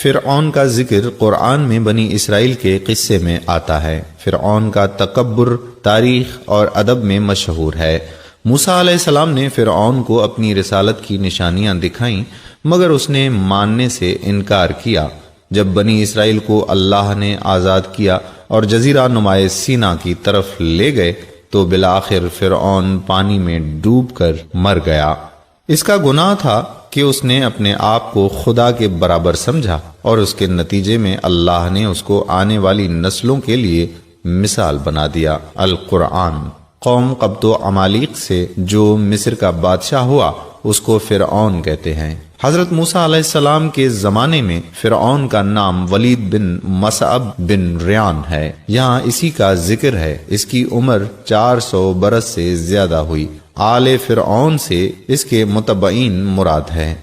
فرعون کا ذکر قرآن میں بنی اسرائیل کے قصے میں آتا ہے۔ فرعون کا تکبر تاریخ اور ادب میں مشہور ہے۔ موسیٰ علیہ السلام نے فرعون کو اپنی رسالت کی نشانیاں دکھائیں، مگر اس نے ماننے سے انکار کیا۔ جب بنی اسرائیل کو اللہ نے آزاد کیا اور جزیرہ نمائے سینا کی طرف لے گئے تو بالآخر فرعون پانی میں ڈوب کر مر گیا۔ اس کا گناہ تھا کہ اس نے اپنے آپ کو خدا کے برابر سمجھا، اور اس کے نتیجے میں اللہ نے اس کو آنے والی نسلوں کے لیے مثال بنا دیا۔ القرآن۔ قوم قبط و عمالیق سے جو مصر کا بادشاہ ہوا اس کو فرعون کہتے ہیں۔ حضرت موسیٰ علیہ السلام کے زمانے میں فرعون کا نام ولید بن مصعب بن ریان ہے۔ یہاں اسی کا ذکر ہے۔ اس کی عمر 400 برس سے زیادہ ہوئی۔ آل فرعون سے اس کے متبعین مراد ہے۔